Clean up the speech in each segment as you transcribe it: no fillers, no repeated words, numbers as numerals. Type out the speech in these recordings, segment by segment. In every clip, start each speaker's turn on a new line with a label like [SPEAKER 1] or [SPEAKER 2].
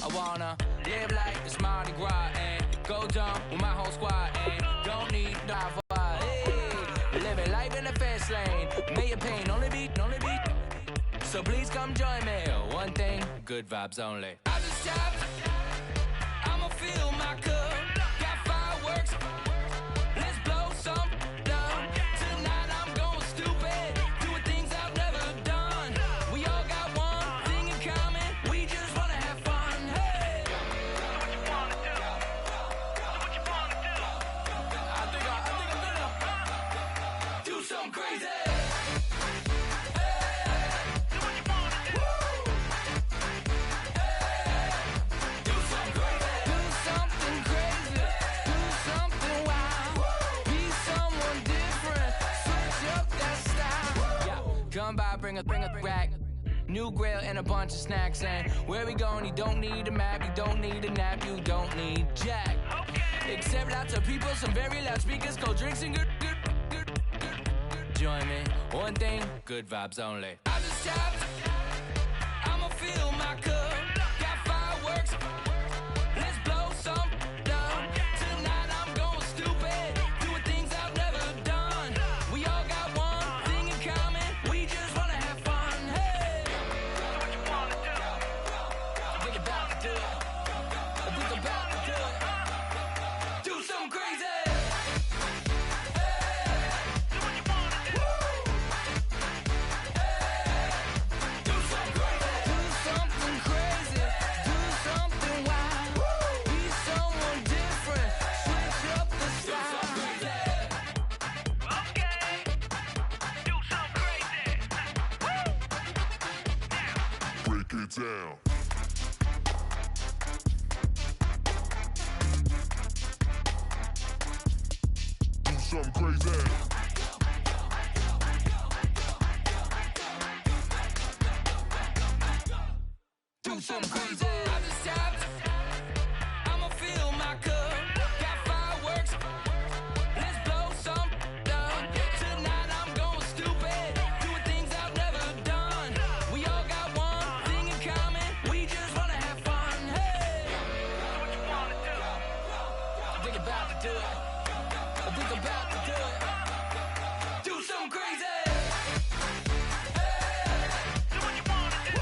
[SPEAKER 1] I wanna live like it's Mardi Gras and go dumb with my whole squad and don't need drive. Hey, living life in the fast lane, may your pain only be. So please come join me. One thing, good vibes only. I just tapped, I'ma fill my cup. Got fireworks, let's blow some down. Tonight I'm going stupid, doing things I've never done. We all got one thing in common, we just wanna have fun. Hey, do what you wanna do. Do what you wanna do. I think I'm gonna do something crazy. Come by, bring a rack, new grill and a bunch of snacks. And where we going, you don't need a map, you don't need a nap, you don't need jack. Except lots of people, some very loud speakers, cold drinks and good. Join me, one thing, good vibes only. I just tapped, I'ma fill my cup. Got fireworks, let's blow some down. Tonight I'm going stupid, doing things I've never done. We all got one thing in common, we just wanna have fun. Hey, do what you wanna do. Think about to do it. Think about to do it. Do something crazy. Hey, do what you wanna do. Hey, do something crazy. Do something crazy. Do something wild. Be someone different. Switch up the style.
[SPEAKER 2] Okay, do something crazy.
[SPEAKER 3] Break it down. Do something crazy.
[SPEAKER 1] Do something crazy. I just tapped, I'ma fill my cup. Got fireworks, let's blow some down. Tonight I'm going stupid, doing things I've never done. We all got one thing in common, we just wanna have fun. Hey,
[SPEAKER 2] Do what you wanna do.
[SPEAKER 1] think about to do it. Think about to do it. Do something crazy.
[SPEAKER 2] Do what you wanna do.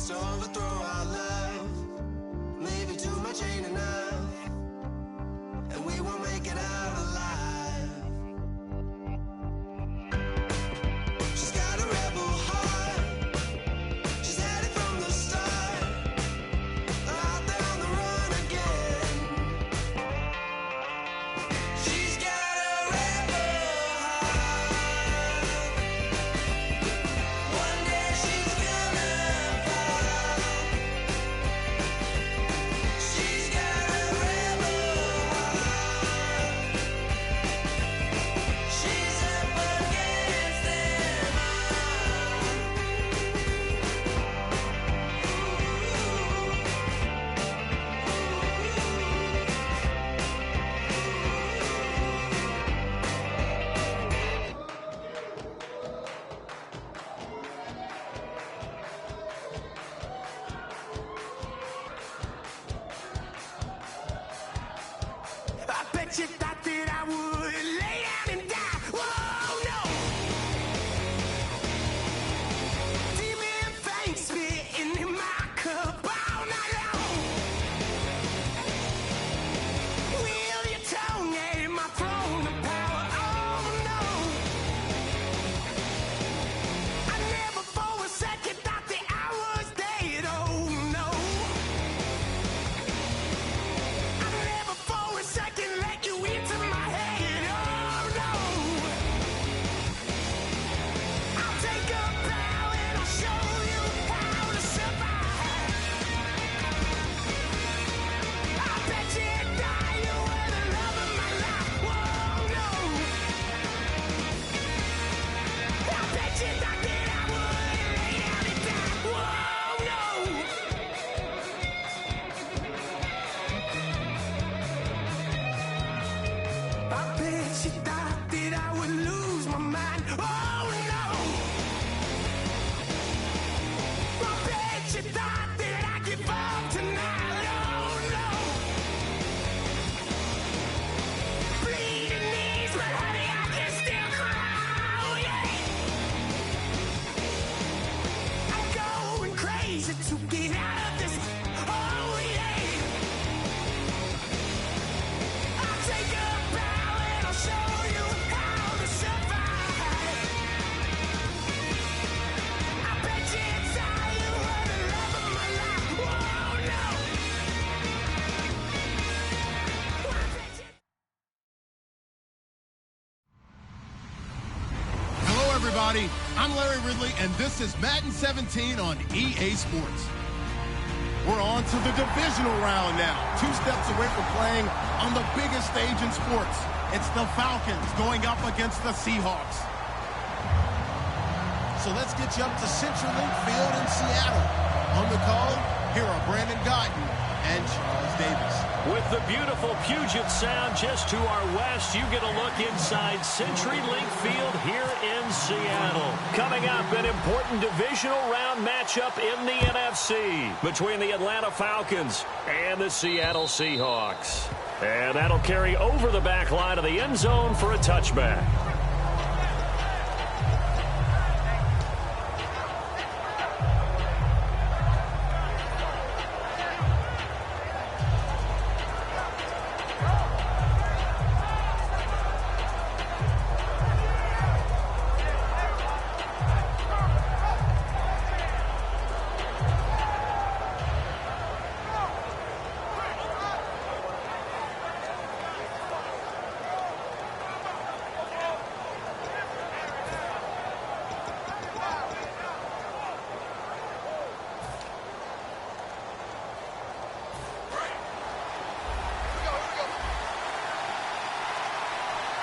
[SPEAKER 4] Let's overthrow our love. Maybe too much ain't enough, and we won't make it out alive. She's got a rebel heart. She's had it from the start. Out there on the run again. She's got a rebel heart. One day she's gonna fall. She's got a rebel heart. She's up against them I bet you thought that I would lay down and die. Whoa, no. Demon fangs spitting in my cup all night long. Wheel your tongue at my throne of power. Oh, no. I never for a second thought that I was dead. Oh, no. I never for a second let you into my head. Oh, no. I'll take a bow and I'll show you how to survive. I bet you die, you were the love of my life. Whoa, no. I bet you thought that I would lay down and die. Whoa, no. I bet you thought that I would lose my mind. Oh, no. I bet you thought that I'd give up tonight. Oh, no. Bleeding knees, but honey, I can still cry. Oh, yeah. I'm going crazy to get out of this. Oh, yeah. I'll take a bow and I'll show you how to survive. I bet you die, you were the love of my life. Whoa, no. I bet you.
[SPEAKER 5] Hello, everybody. I'm Larry Ridley, and this is Madden 17 on EA Sports. We're on to the divisional round now. 2 steps away from playing on the biggest stage in sports. It's the Falcons going up against the Seahawks. So let's get you up to CenturyLink Field in Seattle. On the call, here are Brandon Guyton and Charles Davis.
[SPEAKER 6] With the beautiful Puget Sound just to our west, you get a look inside CenturyLink Field here in Seattle. Coming up, an important divisional round matchup in the NFC between the Atlanta Falcons and the Seattle Seahawks. And that'll carry over the back line of the end zone for a touchback.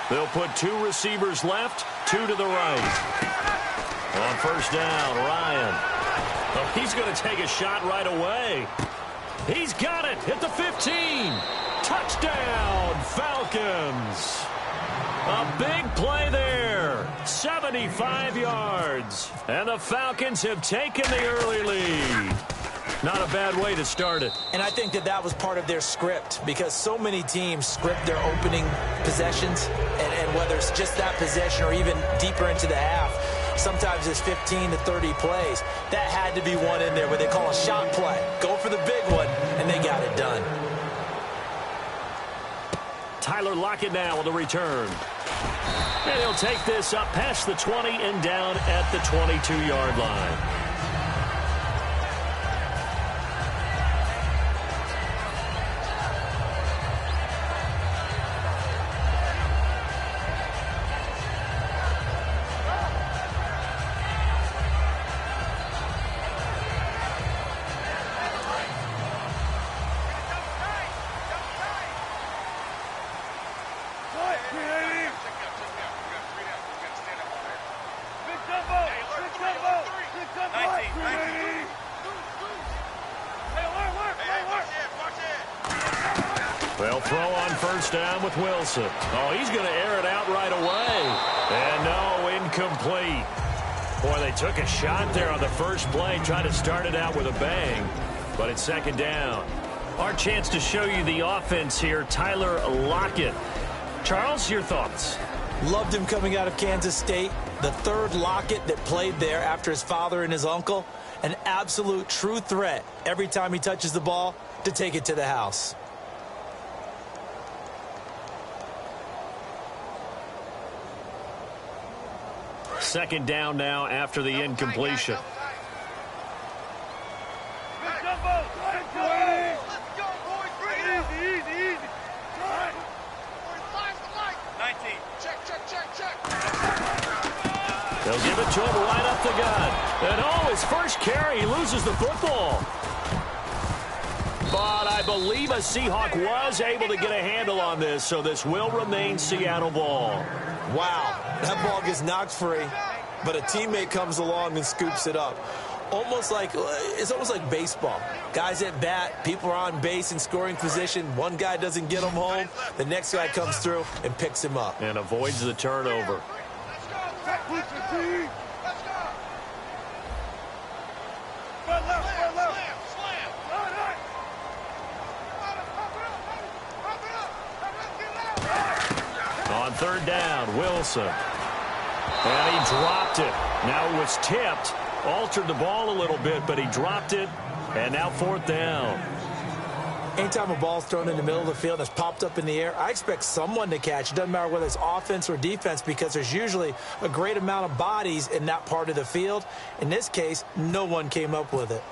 [SPEAKER 6] They'll put 2 receivers left, 2 to the right. On first down, Ryan. Oh, he's going to take a shot right away. He's got it at the 15. Touchdown, Falcons. A big play there. 75 yards. And the Falcons have taken the early lead. Not a bad way to start it.
[SPEAKER 7] And I think that that was part of their script, because so many teams script their opening possessions, and whether it's just that possession or even deeper into the half, sometimes it's 15 to 30 plays. That had to be one in there where they call a shot play. Go for the big one, and they got it done.
[SPEAKER 6] Tyler Lockett now on the return. And he'll take this up past the 20 and down at the 22-yard line. They'll throw on first down with Wilson. Oh, he's going to air it out right away. And no, incomplete. Boy, they took a shot there on the first play, trying to start it out with a bang. But it's second down. Our chance to show you the offense here, Tyler Lockett. Charles, your thoughts?
[SPEAKER 7] Loved him coming out of Kansas State. The third Lockett that played there after his father and his uncle. An absolute true threat every time he touches the ball to take it to the house.
[SPEAKER 6] Second down now after the incompletion. They'll give it to him right up the gut. And oh, his first carry, he loses the football. But I believe a Seahawk was able to get a handle on this, so this will remain Seattle ball.
[SPEAKER 7] Wow, that ball gets knocked free, but a teammate comes along and scoops it up. It's almost like baseball. Guys at bat, people are on base in scoring position. One guy doesn't get him home. The next guy comes through and picks him up.
[SPEAKER 6] And avoids the turnover. On third down, Wilson. And he dropped it. Now it was tipped. Altered the ball a little bit, but he dropped it. And now fourth down.
[SPEAKER 7] Anytime a ball's thrown in the middle of the field that's popped up in the air, I expect someone to catch. It doesn't matter whether it's offense or defense, because there's usually a great amount of bodies in that part of the field. In this case, no one came up with it.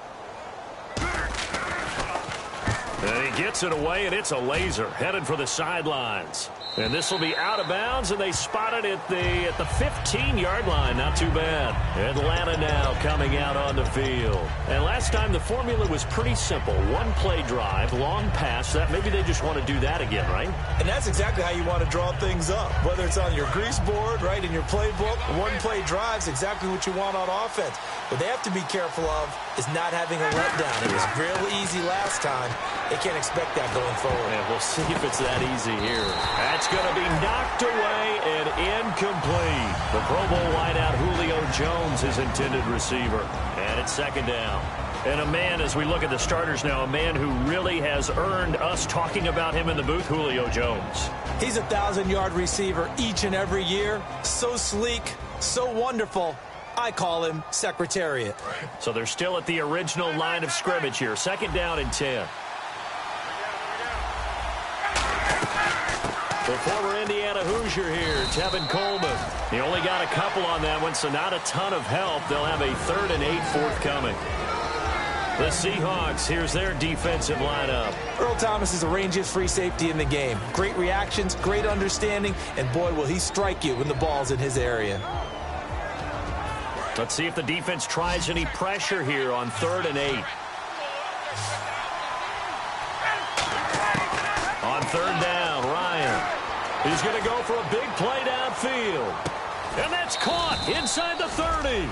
[SPEAKER 6] And he gets it away, and it's a laser headed for the sidelines. And this will be out of bounds, and they spot it at the 15-yard line. Not too bad. Atlanta now coming out on the field. And last time the formula was pretty simple. One-play drive, long pass. That maybe they just want to do that again, right?
[SPEAKER 7] And that's exactly how you want to draw things up. Whether it's on your grease board, right, in your playbook, one-play drive's exactly what you want on offense. What they have to be careful of is not having a letdown. It was real easy last time. They can't expect that going forward.
[SPEAKER 6] And we'll see if it's that easy here. That's going to be knocked away and incomplete. The Pro Bowl wideout Julio Jones, his intended receiver. And it's second down. And a man, as we look at the starters now, a man who really has earned us talking about him in the booth, Julio Jones.
[SPEAKER 7] He's a 1,000-yard receiver each and every year. So sleek, so wonderful. I call him Secretariat.
[SPEAKER 6] So they're still at the original line of scrimmage here. Second down and 10. The former Indiana Hoosier here, Tevin Coleman. He only got a couple on that one, so not a ton of help. They'll have a 3rd and 8 forthcoming. The Seahawks, here's their defensive lineup.
[SPEAKER 7] Earl Thomas is the rangiest free safety in the game. Great reactions, great understanding, and boy, will he strike you when the ball's in his area.
[SPEAKER 6] Let's see if the defense tries any pressure here on 3rd and 8. On 3rd down, Ryan. He's going to go for a big play downfield. And that's caught inside the 30.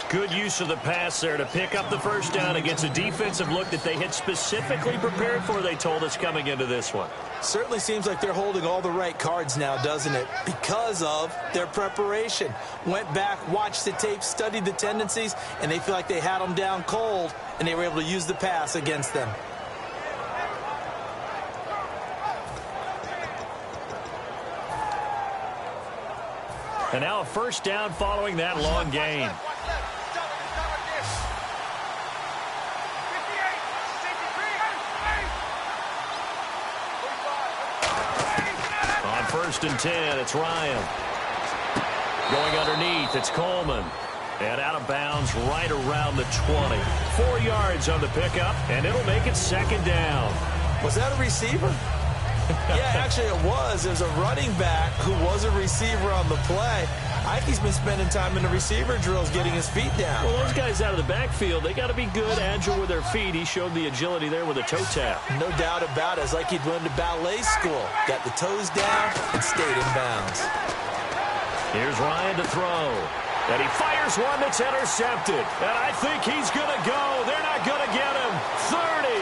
[SPEAKER 6] Good use of the pass there to pick up the first down against a defensive look that they had specifically prepared for, they told us, coming into this one.
[SPEAKER 7] Certainly seems like they're holding all the right cards now, doesn't it? Because of their preparation. Went back, watched the tape, studied the tendencies, and they feel like they had them down cold, and they were able to use the pass against them.
[SPEAKER 6] And now a first down following that long gain. On 1st and 10, it's Ryan. Going underneath, it's Coleman. And out of bounds right around the 20. 4 yards on the pickup, and it'll make it 2nd down.
[SPEAKER 7] Was that a receiver? Yeah, actually it was. There's a running back who was a receiver on the play. I think he's been spending time in the receiver drills getting his feet down.
[SPEAKER 6] Well, those guys out of the backfield, they got to be good, agile with their feet. He showed the agility there with a toe tap.
[SPEAKER 7] No doubt about it. It's like he'd went to ballet school. Got the toes down and stayed in bounds.
[SPEAKER 6] Here's Ryan to throw. And he fires one that's intercepted. And I think he's going to go. They're not going to get him. 30.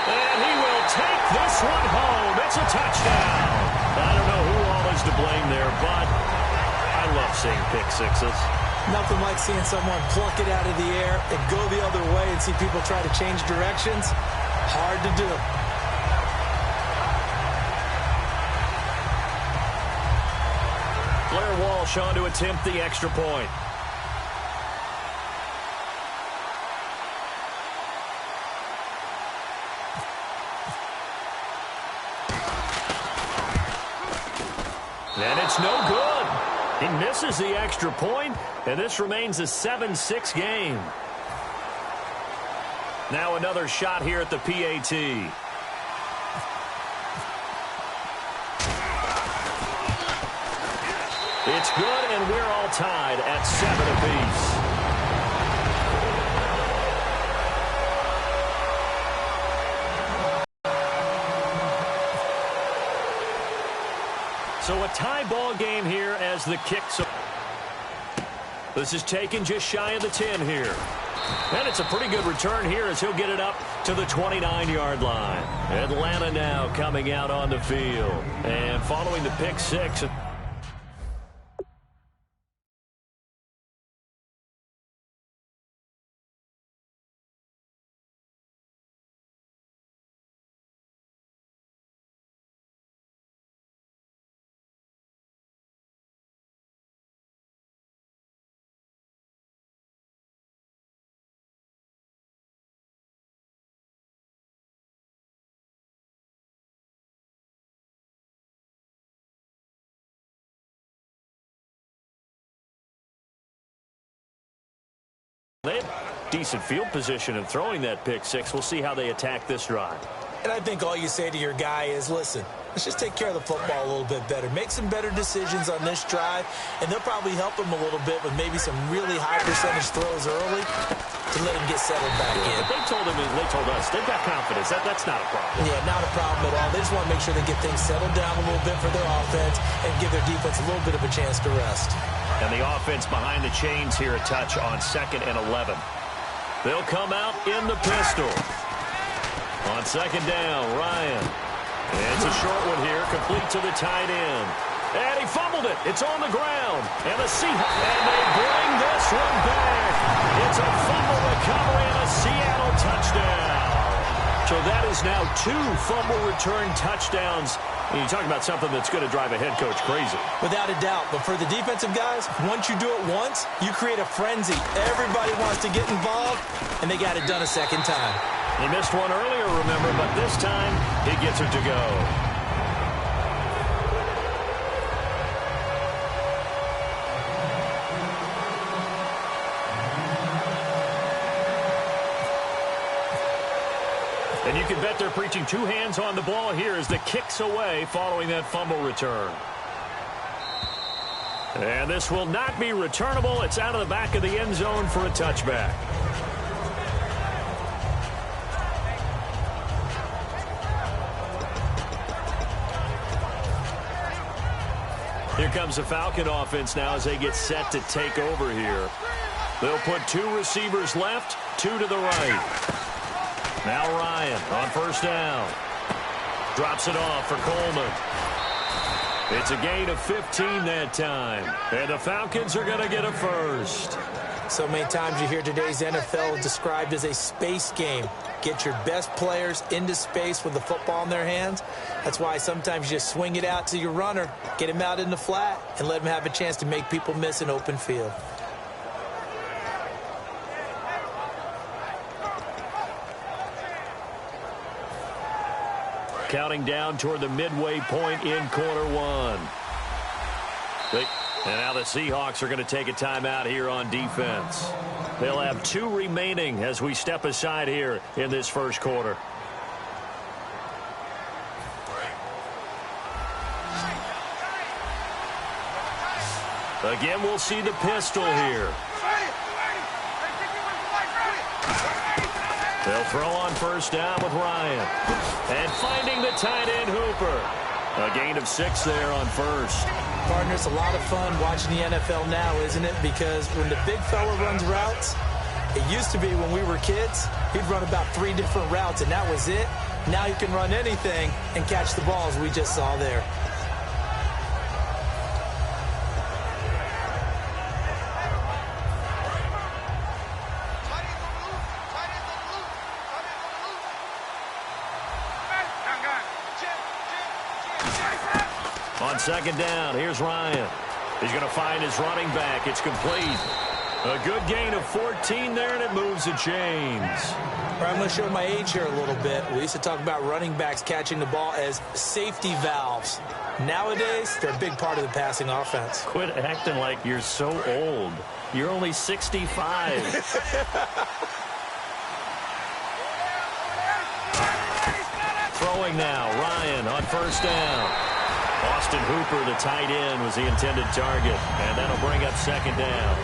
[SPEAKER 6] And he will take this one home. It's a touchdown. I don't know who all is to blame there, but I love seeing pick sixes.
[SPEAKER 7] Nothing like seeing someone pluck it out of the air and go the other way and see people try to change directions. Hard to do.
[SPEAKER 6] Blair Walsh on to attempt the extra point. And it's no good. He misses the extra point, and this remains a 7-6 game. Now another shot here at the PAT. It's good, and we're all tied at 7 apiece. So a tie ball game here as the kicks. This is taken just shy of the 10 here. And it's a pretty good return here as he'll get it up to the 29-yard line. Atlanta now coming out on the field. And following the pick six. They have decent field position in throwing that pick six. We'll see how they attack this drive.
[SPEAKER 7] And I think all you say to your guy is, listen, let's just take care of the football a little bit better. Make some better decisions on this drive, and they'll probably help him a little bit with maybe some really high percentage throws early to let him get settled back in.
[SPEAKER 6] But they told us, they've got confidence. That's not a problem.
[SPEAKER 7] Yeah, not a problem at all. They just want to make sure they get things settled down a little bit for their offense and give their defense a little bit of a chance to rest.
[SPEAKER 6] And the offense behind the chains here a touch on 2nd and 11. They'll come out in the pistol. On 2nd down, Ryan. And it's a short one here, complete to the tight end. And he fumbled it. It's on the ground. And the Seahawks, and they bring this one back. It's a fumble recovery and a Seattle touchdown. So that is now 2 fumble return touchdowns. And you talk about something that's going to drive a head coach crazy.
[SPEAKER 7] Without a doubt. But for the defensive guys, once you do it once, you create a frenzy. Everybody wants to get involved, and they got it done a second time.
[SPEAKER 6] He missed one earlier, remember, but this time he gets it to go. And you can bet they're preaching 2 hands on the ball here as the kicks away following that fumble return. And this will not be returnable. It's out of the back of the end zone for a touchback. Here comes the Falcon offense now as they get set to take over here. They'll put 2 receivers left, 2 to the right. Now Ryan on 1st down. Drops it off for Coleman. It's a gain of 15 that time. And the Falcons are going to get a first.
[SPEAKER 7] So many times you hear today's NFL described as a space game. Get your best players into space with the football in their hands. That's why sometimes you just swing it out to your runner, get him out in the flat, and let him have a chance to make people miss an open field.
[SPEAKER 6] Counting down toward the midway point in quarter one. And now the Seahawks are going to take a timeout here on defense. They'll have 2 remaining as we step aside here in this first quarter. Again, we'll see the pistol here. They'll throw on first down with Ryan. And finding the tight end Hooper. A gain of 6 there on first.
[SPEAKER 7] Partner, it's a lot of fun watching the NFL now, isn't it? Because when the big fella runs routes, it used to be when we were kids, he'd run about 3 different routes, and that was it. Now he can run anything and catch the balls we just saw there.
[SPEAKER 6] On second down, here's Ryan. He's going to find his running back. It's complete. A good gain of 14 there, and it moves the chains.
[SPEAKER 7] I'm going to show my age here a little bit. We used to talk about running backs catching the ball as safety valves. Nowadays, they're a big part of the passing offense.
[SPEAKER 6] Quit acting like you're so old. You're only 65. Throwing now, Ryan on first down. Austin Hooper, the tight end, was the intended target, and that'll bring up second down.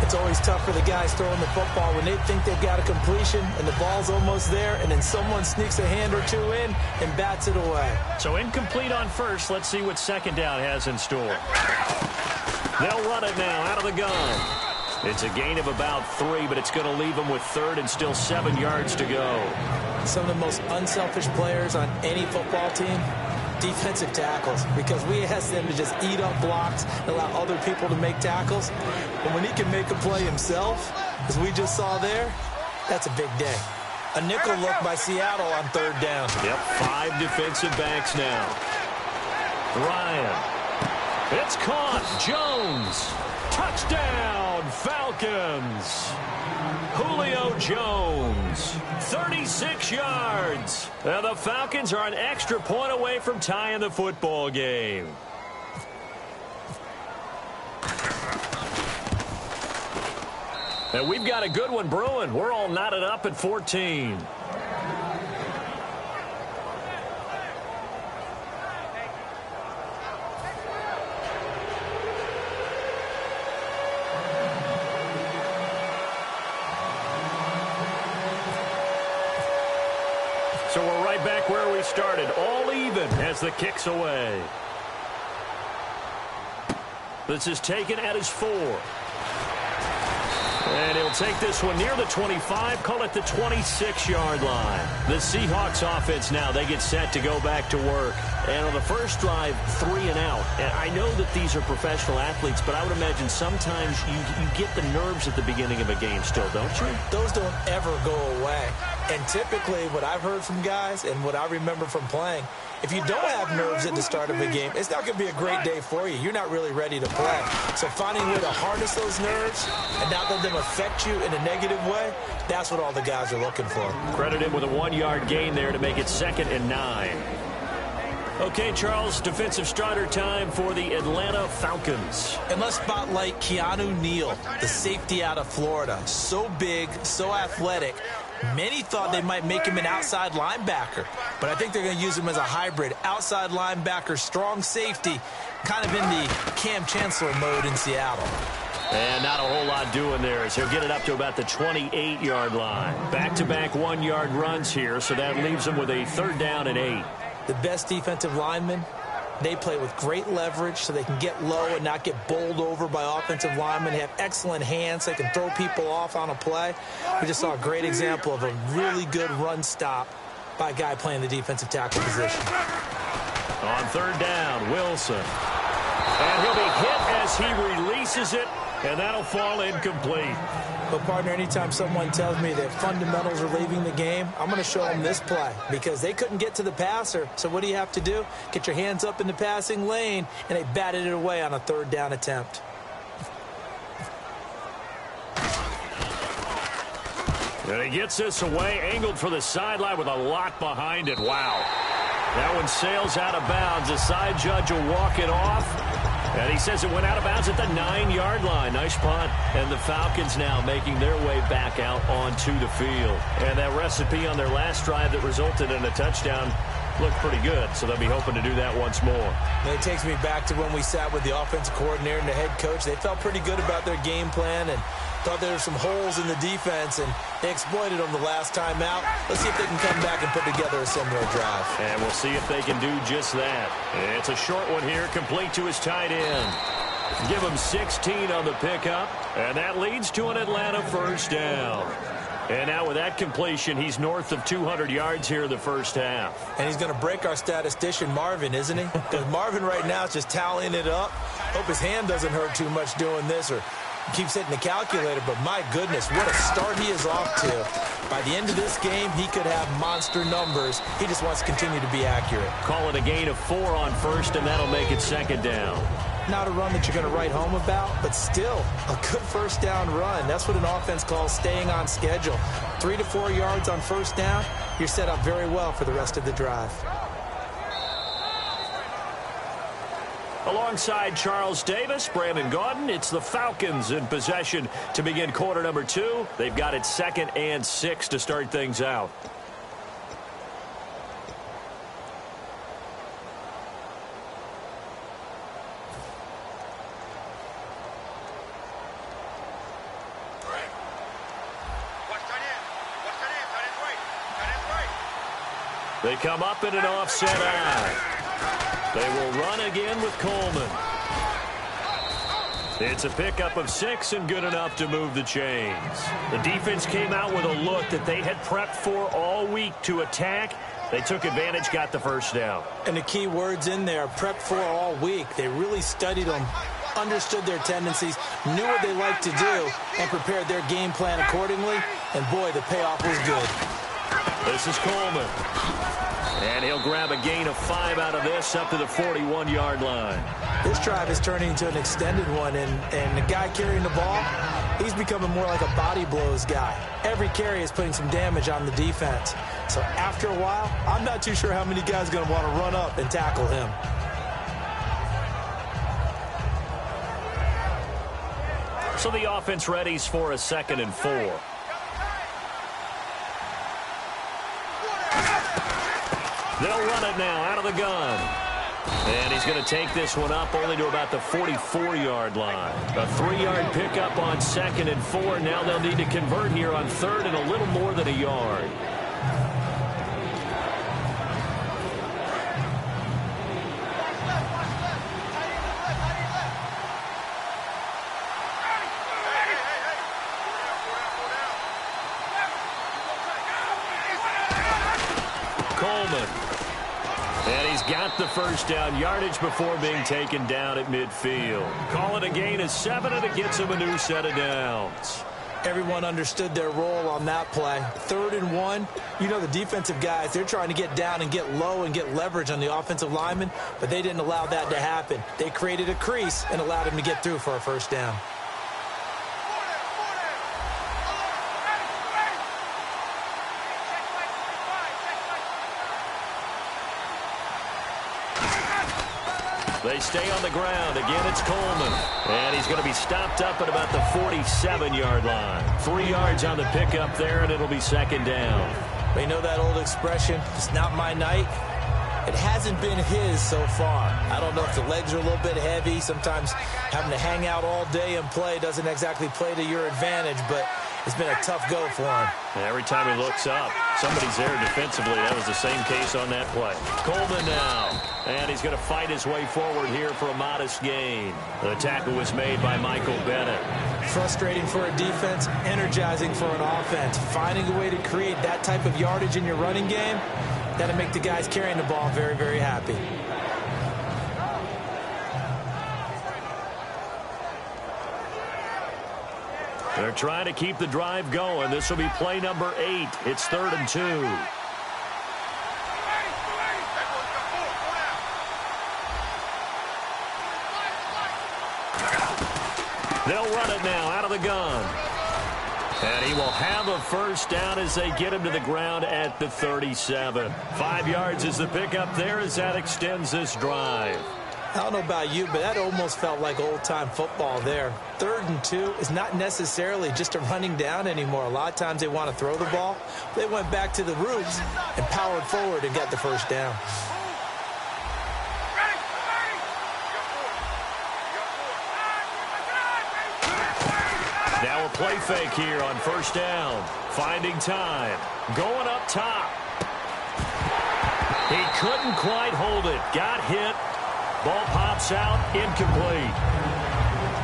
[SPEAKER 7] It's always tough for the guys throwing the football when they think they've got a completion and the ball's almost there, and then someone sneaks a hand or 2 in and bats it away.
[SPEAKER 6] So incomplete on first. Let's see what second down has in store. They'll run it now out of the gun. It's a gain of about 3, but it's going to leave them with third and still 7 yards to go.
[SPEAKER 7] Some of the most unselfish players on any football team, defensive tackles, because we ask them to just eat up blocks and allow other people to make tackles. But when he can make a play himself, as we just saw there, that's a big day. A nickel look by Seattle on third down.
[SPEAKER 6] Yep, 5 defensive backs now. Ryan. It's caught. Jones. Touchdown, Falcons. Julio Jones, 36 yards. And the Falcons are an extra point away from tying the football game. And we've got a good one brewing. We're all knotted up at 14. So we're right back where we started, all even as the kick's away. This is taken at his 4. And he'll take this one near the 25, call it the 26-yard line. The Seahawks offense now, they get set to go back to work. And on the first drive, 3 and out. And I know that these are professional athletes, but I would imagine sometimes you get the nerves at the beginning of a game still, don't you?
[SPEAKER 7] Those don't ever go away. And typically what I've heard from guys and what I remember from playing, if you don't have nerves at the start of a game, it's not going to be a great day for you. You're not really ready to play. So finding a way to harness those nerves and not let them affect you in a negative way, that's what all the guys are looking for.
[SPEAKER 6] Credit him with a 1-yard gain there to make it 2nd and 9. Okay, Charles, defensive starter time for the Atlanta Falcons.
[SPEAKER 7] And let's spotlight Keanu Neal, the safety out of Florida. So big, so athletic. Many thought they might make him an outside linebacker, but I think they're going to use him as a hybrid. Outside linebacker, strong safety, kind of in the Cam Chancellor mode in Seattle.
[SPEAKER 6] And not a whole lot doing there as he'll get it up to about the 28-yard line. Back-to-back 1-yard runs here, so that leaves him with a 3rd down and 8.
[SPEAKER 7] The best defensive linemen, they play with great leverage so they can get low and not get bowled over by offensive linemen. They have excellent hands. They can throw people off on a play. We just saw a great example of a really good run stop by a guy playing the defensive tackle position.
[SPEAKER 6] On 3rd down, Wilson. And he'll be hit as he releases it and that'll fall incomplete.
[SPEAKER 7] But, partner, anytime someone tells me that fundamentals are leaving the game, I'm going to show them this play because they couldn't get to the passer. So what do you have to do? Get your hands up in the passing lane, and they batted it away on a third down attempt.
[SPEAKER 6] And he gets this away, angled for the sideline with a lot behind it. Wow. That one sails out of bounds. The side judge will walk it off. And he says it went out of bounds at the 9-yard line. Nice punt. And the Falcons now making their way back out onto the field. And that recipe on their last drive that resulted in a touchdown looked pretty good, so they'll be hoping to do that once more.
[SPEAKER 7] And it takes me back to when we sat with the offensive coordinator and the head coach. They felt pretty good about their game plan and thought there were some holes in the defense, and they exploited them the last time out. Let's see if they can come back and put together a similar drive.
[SPEAKER 6] And we'll see if they can do just that. It's a short one here, complete to his tight end. Give him 16 on the pickup, and that leads to an Atlanta first down. And now with that completion, he's north of 200 yards here in the first half.
[SPEAKER 7] And he's going to break our statistician, Marvin, isn't he? Because Marvin right now is just tallying it up. Hope his hand doesn't hurt too much doing this or keeps hitting the calculator. But my goodness, what a start he is off to. By the end of this game, he could have monster numbers. He just wants to continue to be accurate.
[SPEAKER 6] Call it a gain of 4 on first, and that'll make it second down.
[SPEAKER 7] Not a run that you're going to write home about, but still a good first down run. That's what an offense calls staying on schedule. 3 to 4 yards on first down, you're set up very well for the rest of the drive.
[SPEAKER 6] Alongside Charles Davis, Brandon Gaudin, it's the Falcons in possession to begin quarter number 2. They've got it 2nd and 6 to start things out. They come up in an offset eye. They will run again with Coleman. It's a pickup of 6 and good enough to move the chains. The defense came out with a look that they had prepped for all week to attack. They took advantage, got the first down.
[SPEAKER 7] And the key words in there, prepped for all week. They really studied them, understood their tendencies, knew what they liked to do, and prepared their game plan accordingly. And boy, the payoff was good.
[SPEAKER 6] This is Coleman. And he'll grab a gain of 5 out of this up to the 41-yard line.
[SPEAKER 7] This drive is turning into an extended one, and the guy carrying the ball, he's becoming more like a body blows guy. Every carry is putting some damage on the defense. So after a while, I'm not too sure how many guys are going to want to run up and tackle him.
[SPEAKER 6] So the offense readies for a 2nd and 4. They'll run it now out of the gun. And he's going to take this one up only to about the 44-yard line. A 3-yard pickup on 2nd and 4. Now they'll need to convert here on 3rd and a little more than a yard. Coleman. And he's got the first down yardage before being taken down at midfield. Call it a gain of 7, and it gets him a new set of downs.
[SPEAKER 7] Everyone understood their role on that play. 3rd and 1. You know the defensive guys, they're trying to get down and get low and get leverage on the offensive lineman, but they didn't allow that to happen. They created a crease and allowed him to get through for a first down.
[SPEAKER 6] They stay on the ground. Again, it's Coleman. And he's going to be stopped up at about the 47-yard line. 3 yards on the pickup there, and it'll be 2nd down.
[SPEAKER 7] But you know that old expression, it's not my night? It hasn't been his so far. I don't know if the legs are a little bit heavy. Sometimes having to hang out all day and play doesn't exactly play to your advantage, but it's been a tough go for him.
[SPEAKER 6] And every time he looks up, somebody's there defensively. That was the same case on that play. Coleman now. And he's going to fight his way forward here for a modest gain. The tackle was made by Michael Bennett.
[SPEAKER 7] Frustrating for a defense, energizing for an offense. Finding a way to create that type of yardage in your running game, that'll make the guys carrying the ball very, very happy.
[SPEAKER 6] They're trying to keep the drive going. This will be play number 8. It's 3rd and 2. They'll run it now out of the gun. And he will have a first down as they get him to the ground at the 37. 5 yards is the pickup there as that extends this drive.
[SPEAKER 7] I don't know about you, but that almost felt like old-time football there. 3rd and 2 is not necessarily just a running down anymore. A lot of times they want to throw the ball. They went back to the roots and powered forward and got the first down.
[SPEAKER 6] Now a play fake here on first down. Finding time. Going up top. He couldn't quite hold it. Got hit. Ball pops out, incomplete.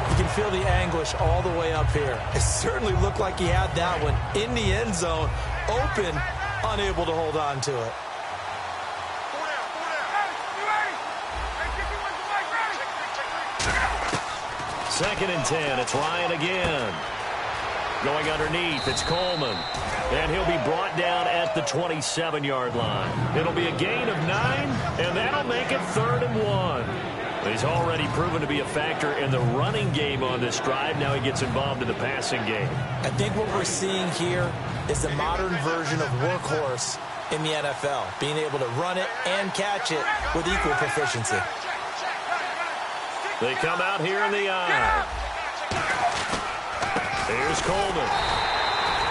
[SPEAKER 7] You can feel the anguish all the way up here. It certainly looked like he had that one in the end zone, open, unable to hold on to it.
[SPEAKER 6] Second and 10, it's Ryan again. Going underneath, it's Coleman. And he'll be brought down at the 27-yard line. It'll be a gain of 9, and that'll make it 3rd and 1. He's already proven to be a factor in the running game on this drive. Now he gets involved in the passing game.
[SPEAKER 7] I think what we're seeing here is the modern version of workhorse in the NFL, being able to run it and catch it with equal proficiency.
[SPEAKER 6] They come out here in the eye. Here's Coleman.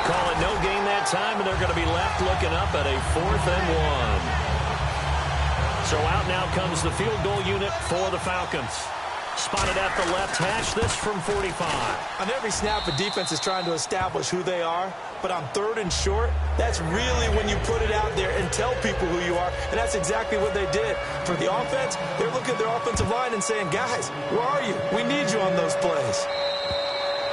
[SPEAKER 6] Calling no gain that time, and they're going to be left looking up at a 4th and 1. So out now comes the field goal unit for the Falcons. Spotted at the left hash, this from 45.
[SPEAKER 7] On every snap, a defense is trying to establish who they are, but on 3rd and short, that's really when you put it out there and tell people who you are, and that's exactly what they did. For the offense, they're looking at their offensive line and saying, guys, where are you? We need you on those plays.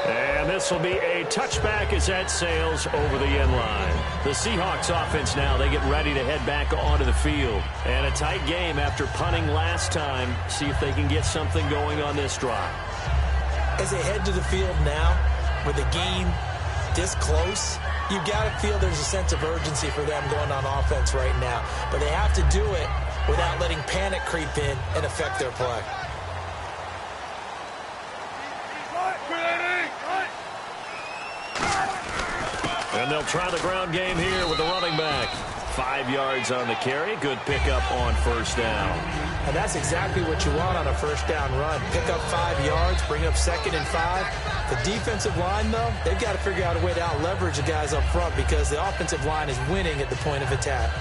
[SPEAKER 6] And this will be a touchback as that sails over the end line. The Seahawks offense now, they get ready to head back onto the field. And a tight game after punting last time. See if they can get something going on this drive.
[SPEAKER 7] As they head to the field now, with the game this close, you've got to feel there's a sense of urgency for them going on offense right now. But they have to do it without letting panic creep in and affect their play.
[SPEAKER 6] And they'll try the ground game here with the running back. 5 yards on the carry. Good pickup on first down.
[SPEAKER 7] And that's exactly what you want on a first down run. Pick up 5 yards, bring up 2nd and 5. The defensive line, though, they've got to figure out a way to out-leverage the guys up front because the offensive line is winning at the point of attack.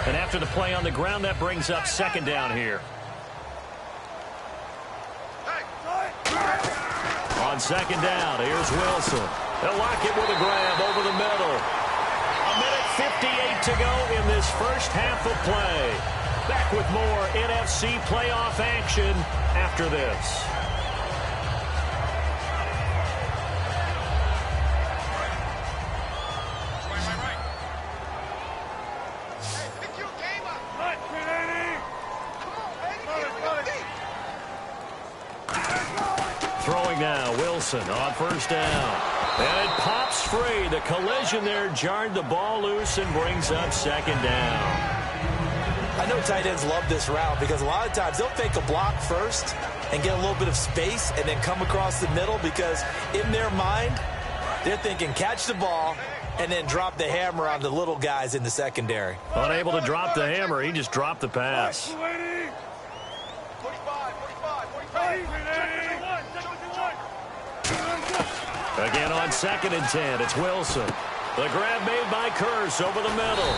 [SPEAKER 6] And after the play on the ground, that brings up 2nd down here. On 2nd down, here's Wilson. They'll lock it with a grab over the middle. 1:58 to go in this first half of play. Back with more NFC playoff action after this. Throwing now, Wilson on first down. And it pops free. The collision there jarred the ball loose and brings up 2nd down.
[SPEAKER 7] I know tight ends love this route because a lot of times they'll fake a block first and get a little bit of space and then come across the middle because in their mind, they're thinking catch the ball and then drop the hammer on the little guys in the secondary.
[SPEAKER 6] Unable to drop the hammer, he just dropped the pass. Again on 2nd and 10, it's Wilson. The grab made by Curse over the middle.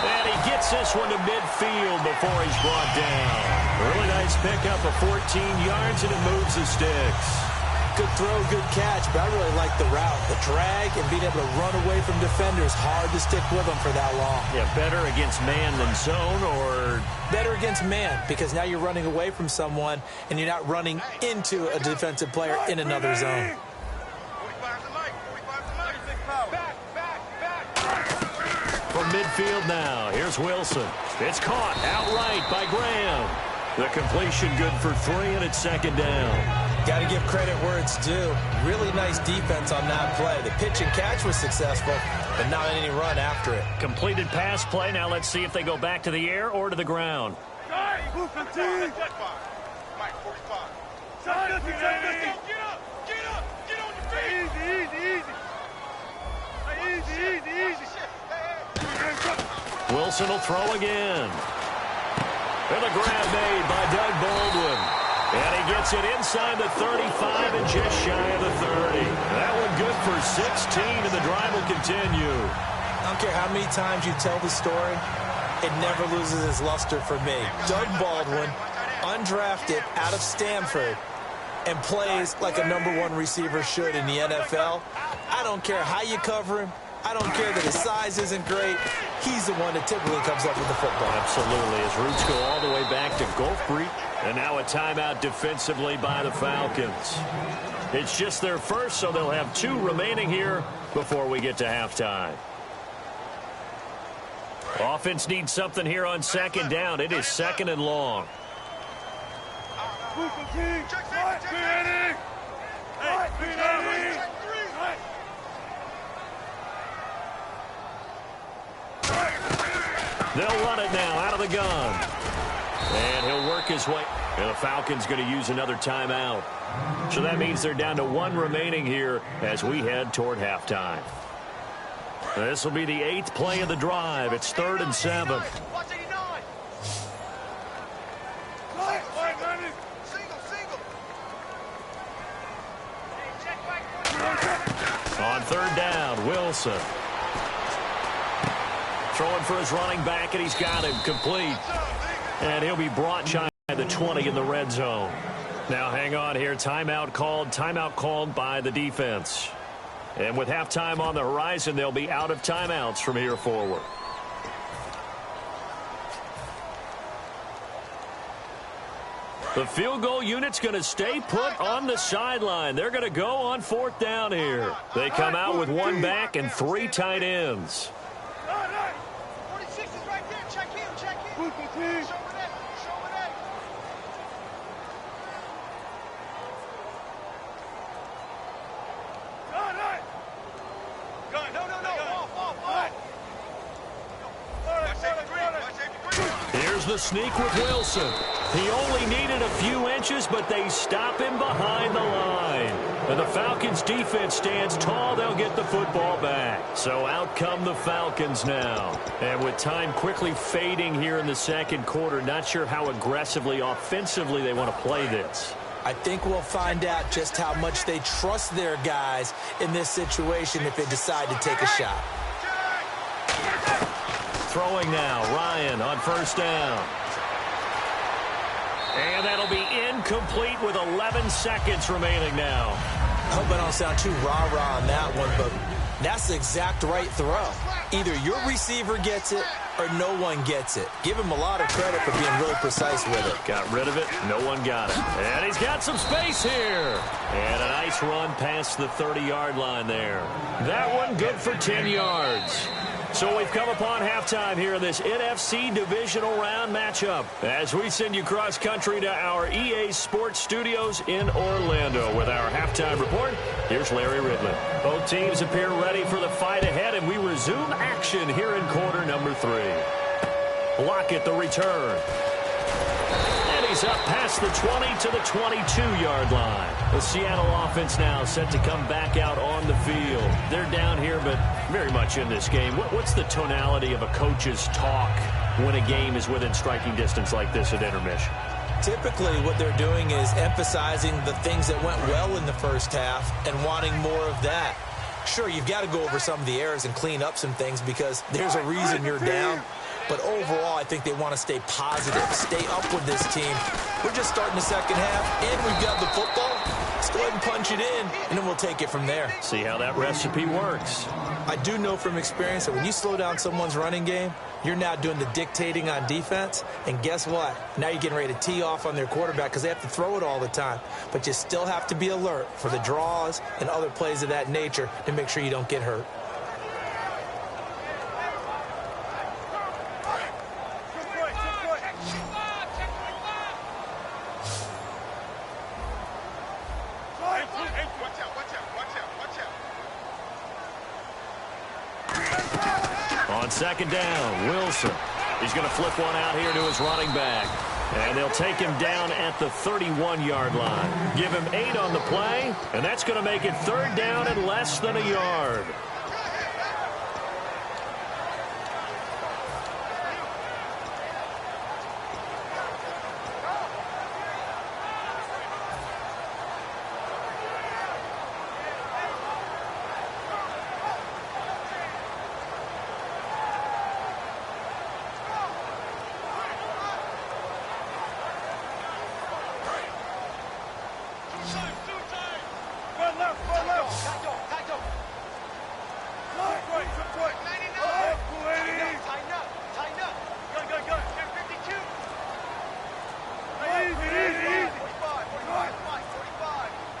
[SPEAKER 6] And he gets this one to midfield before he's brought down. Really nice pickup of 14 yards, and it moves the sticks.
[SPEAKER 7] Good throw, good catch, but I really like the route. The drag and being able to run away from defenders, hard to stick with them for that long.
[SPEAKER 6] Yeah, better against man than zone, or?
[SPEAKER 7] Better against man, because now you're running away from someone, and you're not running into a defensive player in another zone.
[SPEAKER 6] From midfield now, here's Wilson. It's caught outright by Graham. The completion good for 3, and it's 2nd down.
[SPEAKER 7] Got to give credit where it's due. Really nice defense on that play. The pitch and catch was successful, but not any run after it.
[SPEAKER 6] Completed pass play. Now let's see if they go back to the air or to the ground. Wilson will throw again. And the grab made by Doug Baldwin. And he gets it inside the 35 and just shy of the 30. That one good for 16, and the drive will continue.
[SPEAKER 7] I don't care how many times you tell the story, it never loses its luster for me. Doug Baldwin, undrafted out of Stanford, and plays like a #1 receiver should in the NFL. I don't care how you cover him. I don't care that his size isn't great. He's the one that typically comes up with the football.
[SPEAKER 6] Absolutely. His roots go all the way back to Gulfbreed. And now a timeout defensively by the Falcons. It's just their first, so they'll have 2 remaining here before we get to halftime. Offense needs something here on second down. It is second and long. They'll run it now out of the gun. And he'll work his way. And the Falcons going to use another timeout. So that means they're down to 1 remaining here as we head toward halftime. This will be the 8th play of the drive. It's 3rd and 7. On 3rd down, Wilson. Throwing for his running back, and he's got him complete. And he'll be brought shy of the 20 in the red zone. Now hang on here. Timeout called by the defense. And with halftime on the horizon, they'll be out of timeouts from here forward. The field goal unit's going to stay put on the sideline. They're going to go on 4th down here. They come out with 1 back and 3 tight ends.
[SPEAKER 2] 46 is right there. Check him. Show me that.
[SPEAKER 6] Here's the sneak with Wilson. He only needed a few inches, but they stop him behind the line. And the Falcons defense stands tall. They'll get the football back. So out come the Falcons now. And with time quickly fading here in the second quarter, not sure how aggressively, offensively they want to play this.
[SPEAKER 7] I think we'll find out just how much they trust their guys in this situation if they decide to take a shot.
[SPEAKER 6] Throwing now, Ryan on 1st down. And that'll be incomplete with 11 seconds remaining now.
[SPEAKER 7] I hope I don't sound too rah-rah on that one, but that's the exact right throw. Either your receiver gets it or no one gets it. Give him a lot of credit for being really precise with it.
[SPEAKER 6] Got rid of it. No one got it. And he's got some space here. And a nice run past the 30-yard line there. That one good for 10 yards. So we've come upon halftime here in this NFC divisional round matchup as we send you cross-country to our EA Sports Studios in Orlando with our halftime report. Here's Larry Ridley. Both teams appear ready for the fight ahead, and we resume action here in quarter number 3. Lockett the return. And he's up past the 20 to the 22-yard line. The Seattle offense now set to come back out on the field. They're down here, but very much in this game. What's the tonality of a coach's talk when a game is within striking distance like this at intermission?
[SPEAKER 7] Typically, what they're doing is emphasizing the things that went well in the first half and wanting more of that. Sure, you've got to go over some of the errors and clean up some things because there's a reason you're down. But overall, I think they want to stay positive, stay up with this team. We're just starting the second half, and we've got the football. Let's go ahead and punch it in, and then we'll take it from there.
[SPEAKER 6] See how that recipe works.
[SPEAKER 7] I do know from experience that when you slow down someone's running game, you're now doing the dictating on defense. And guess what? Now you're getting ready to tee off on their quarterback because they have to throw it all the time. But you still have to be alert for the draws and other plays of that nature to make sure you don't get hurt.
[SPEAKER 6] On second down, Wilson. He's going to flip one out here to his running back. And they'll take him down at the 31-yard line. Give him 8 on the play, and that's going to make it third down and less than a yard.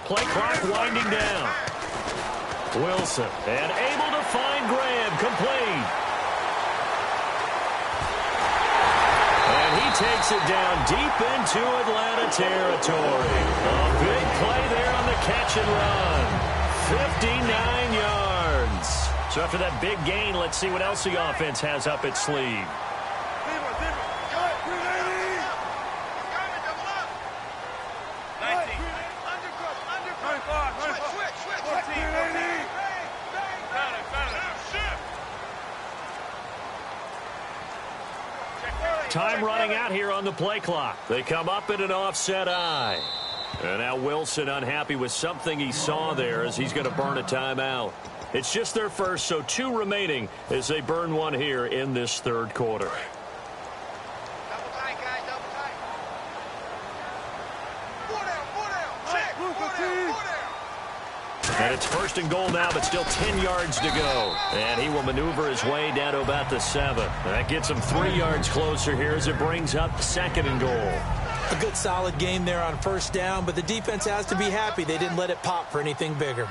[SPEAKER 6] Play clock winding down. Wilson, and able to find Graham, complete. And he takes it down deep into Atlanta territory. A big play there on the catch and run. 59 yards. So after that big gain, let's see what else the offense has up its sleeve. Time running out here on the play clock. They come up in an offset eye. And now Wilson unhappy with something he saw there as he's going to burn a timeout. It's just their first, so 2 remaining as they burn one here in this third quarter.
[SPEAKER 2] Double tight, guys, double tight. 4 down, 4 down. Check, 4 down, 4 down.
[SPEAKER 6] And it's first and goal now, but still 10 yards to go. And he will maneuver his way down to about the 7. That gets him 3 yards closer here as it brings up second and goal.
[SPEAKER 7] A good solid game there on first down, but the defense has to be happy they didn't let it pop for anything bigger.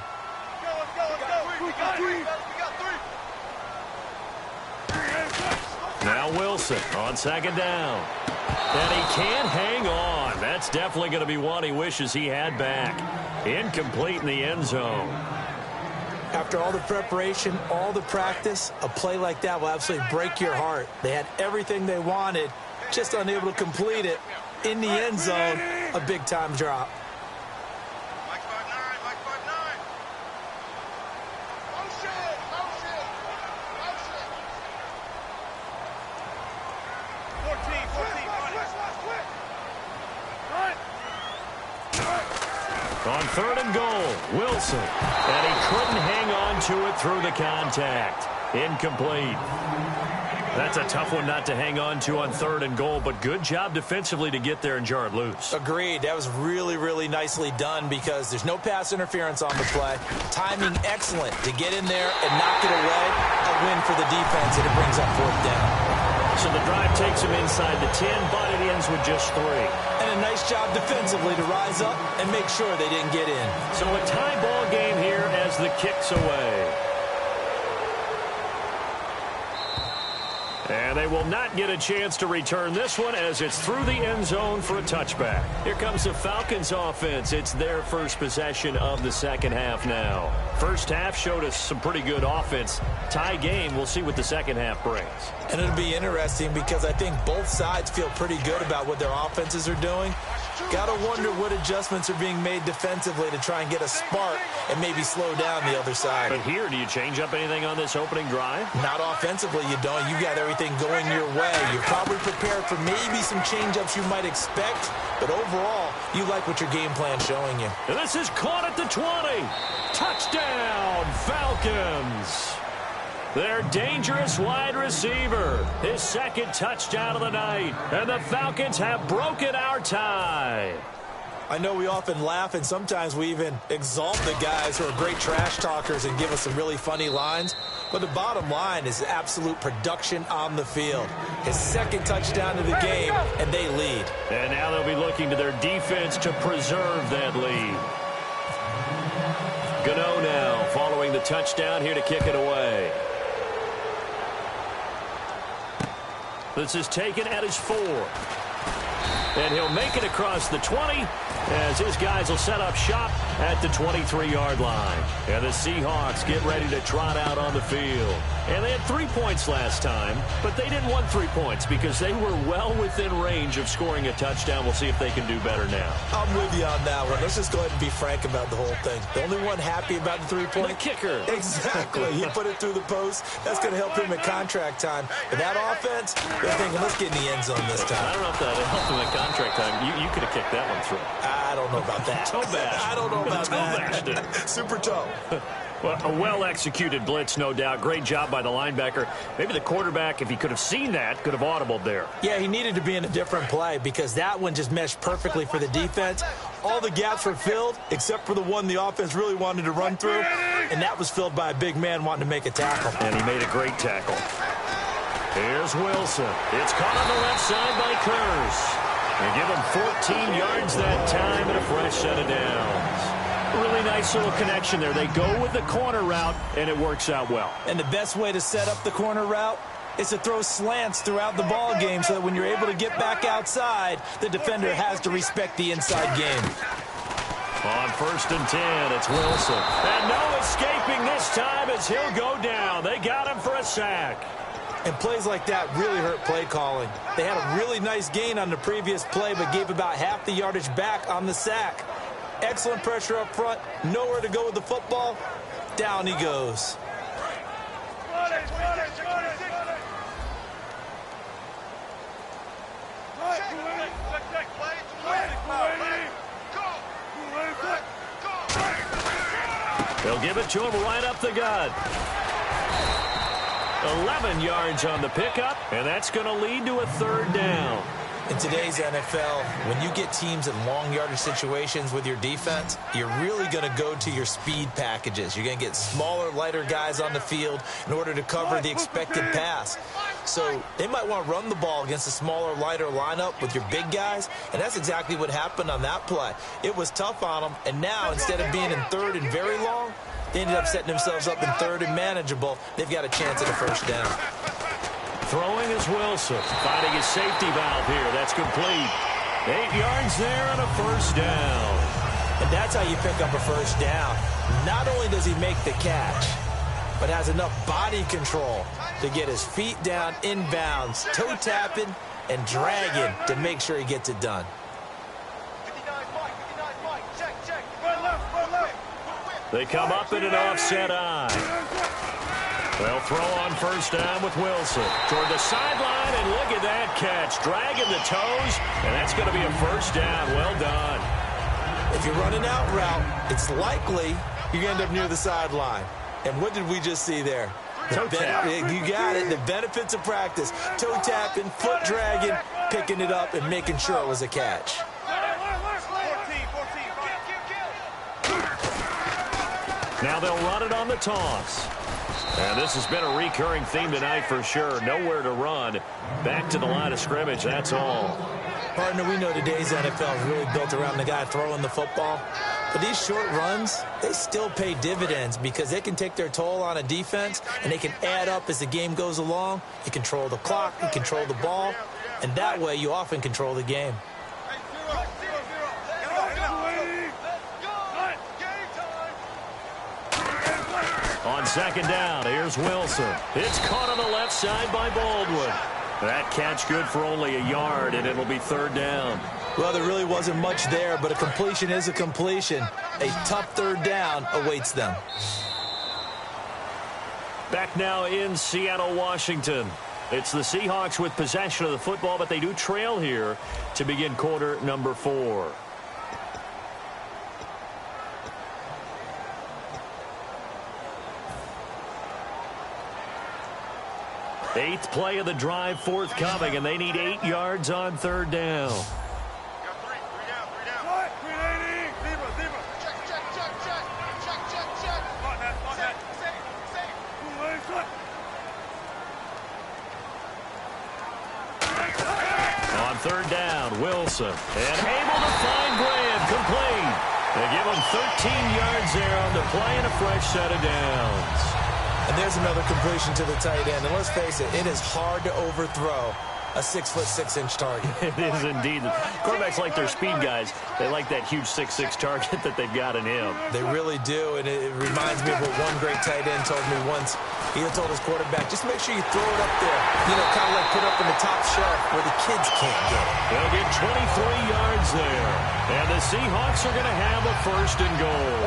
[SPEAKER 6] Now Wilson on second down. And he can't hang on. That's definitely going to be one he wishes he had back. Incomplete in the end zone.
[SPEAKER 7] After all the preparation, all the practice, a play like that will absolutely break your heart. They had everything they wanted, just unable to complete it. In the end zone, a big-time drop.
[SPEAKER 2] Mike 5-9, Mike 5-9. Motion, motion, motion. 14, 14,
[SPEAKER 6] On third and goal, Wilson. And he couldn't hang on to it through the contact. Incomplete. That's a tough one not to hang on to on third and goal, but good job defensively to get there and jar it loose.
[SPEAKER 7] Agreed. That was really, really nicely done because there's no pass interference on the play. Timing excellent to get in there and knock it away. A win for the defense, and it brings up fourth down.
[SPEAKER 6] So the drive takes him inside the 10, but it ends with just 3.
[SPEAKER 7] And a nice job defensively to rise up and make sure they didn't get in.
[SPEAKER 6] So a tie ball game here as the kick's away. And they will not get a chance to return this one as it's through the end zone for a touchback. Here comes the Falcons offense. It's their first possession of the second half now. First half showed us some pretty good offense. Tie game, we'll see what the second half brings.
[SPEAKER 7] And it'll be interesting because I think both sides feel pretty good about what their offenses are doing. Got to wonder what adjustments are being made defensively to try and get a spark and maybe slow down the other side.
[SPEAKER 6] But here, do you change up anything on this opening drive?
[SPEAKER 7] Not offensively, you don't. You got everything going your way. You're probably prepared for maybe some change-ups you might expect, but overall, you like what your game plan's showing you.
[SPEAKER 6] And this is caught at the 20. Touchdown, Falcons. Their dangerous wide receiver, his second touchdown of the night, and the Falcons have broken our tie.
[SPEAKER 7] I know we often laugh, and sometimes we even exalt the guys who are great trash talkers and give us some really funny lines, but the bottom line is absolute production on the field. His second touchdown of the game, and they lead.
[SPEAKER 6] And now they'll be looking to their defense to preserve that lead. Gano now following the touchdown here to kick it away. This is taken at his 4. and he'll make it across the 20 as his guys will set up shop at the 23-yard line. And the Seahawks get ready to trot out on the field. And they had 3 points last time, but they didn't want 3 points because they were well within range of scoring a touchdown. We'll see if they can do better now.
[SPEAKER 7] I'm with you on that one. Let's just go ahead and be frank about the whole thing. The only one happy about the 3-point?
[SPEAKER 6] The kicker.
[SPEAKER 7] Exactly. He put it through the post. That's going to help him at contract time. But that offense, they're thinking, let's get in the end zone this time.
[SPEAKER 6] I don't know if that helped him at contract time. You could have kicked that one through.
[SPEAKER 7] I don't know about that.
[SPEAKER 6] Toe bash.
[SPEAKER 7] I don't know about
[SPEAKER 6] that.
[SPEAKER 7] that. Super toe.
[SPEAKER 6] Well, a well-executed blitz, no doubt. Great job by the linebacker. Maybe the quarterback, if he could have seen that, could have audibled there.
[SPEAKER 7] Yeah, he needed to be in a different play because that one just meshed perfectly for the defense. All the gaps were filled except for the one the offense really wanted to run through, and that was filled by a big man wanting to make a tackle.
[SPEAKER 6] And he made a great tackle. Here's Wilson. It's caught on the left side by Kurz. They give him 14 yards that time and a fresh set of downs. Really nice little connection there. They go with the corner route, and it works out well.
[SPEAKER 7] And the best way to set up the corner route is to throw slants throughout the ball game so that when you're able to get back outside, the defender has to respect the inside game.
[SPEAKER 6] On 1st and 10, it's Wilson. And no escaping this time as he'll go down. They got him for a sack.
[SPEAKER 7] And plays like that really hurt play calling. They had a really nice gain on the previous play, but gave about half the yardage back on the sack. Excellent pressure up front. Nowhere to go with the football. Down he goes.
[SPEAKER 6] They'll give it to him right up the gut. 11 yards on the pickup, and that's going to lead to a 3rd down.
[SPEAKER 7] In today's NFL, when you get teams in long yardage situations with your defense, you're really going to go to your speed packages. You're going to get smaller, lighter guys on the field in order to cover the expected pass. So they might want to run the ball against a smaller, lighter lineup with your big guys, and that's exactly what happened on that play. It was tough on them, and now instead of being in 3rd and very long, they ended up setting themselves up in 3rd and manageable. They've got a chance at a 1st down.
[SPEAKER 6] Throwing is Wilson. Finding his safety valve here. That's complete. 8 yards there and a 1st down.
[SPEAKER 7] And that's how you pick up a 1st down. Not only does he make the catch, but has enough body control to get his feet down inbounds, toe tapping and dragging to make sure he gets it done.
[SPEAKER 6] They come up in an offset eye. They'll throw on 1st down with Wilson. Toward the sideline, and look at that catch. Dragging the toes, and that's going to be a 1st down. Well done.
[SPEAKER 7] If you're running out route, it's likely you're going to end up near the sideline. And what did we just see there?
[SPEAKER 6] Toe tap.
[SPEAKER 7] You got it. The benefits of practice. Toe tapping, foot dragging, picking it up, and making sure it was a catch.
[SPEAKER 6] Now they'll run it on the toss. And this has been a recurring theme tonight for sure. Nowhere to run. Back to the line of scrimmage, that's all.
[SPEAKER 7] Partner, we know today's NFL is really built around the guy throwing the football. But these short runs, they still pay dividends because they can take their toll on a defense, and they can add up as the game goes along. You control the clock, you control the ball, and that way you often control the game.
[SPEAKER 6] On 2nd down, here's Wilson. It's caught on the left side by Baldwin. That catch good for only a yard, and it'll be 3rd down.
[SPEAKER 7] Well, there really wasn't much there, but a completion is a completion. A tough 3rd down awaits them.
[SPEAKER 6] Back now in Seattle, Washington. It's the Seahawks with possession of the football, but they do trail here to begin quarter number 4. Eighth play of the drive forthcoming, and they need 8 yards on 3rd down. On 3rd down, Wilson. And able to find Graham, complete. They give him 13 yards there on the play and a fresh set of downs.
[SPEAKER 7] And there's another completion to the tight end. And let's face it, it is hard to overthrow a 6'6" target.
[SPEAKER 6] It is indeed. Quarterbacks like their speed guys. They like that huge 6'6" target that they've got in him.
[SPEAKER 7] They really do, and it reminds me of what one great tight end told me once. He had told his quarterback, just make sure you throw it up there. You know, kind of like put it up in the top shelf where the kids can't get it.
[SPEAKER 6] They'll get 23 yards there. And the Seahawks are going to have a 1st and goal.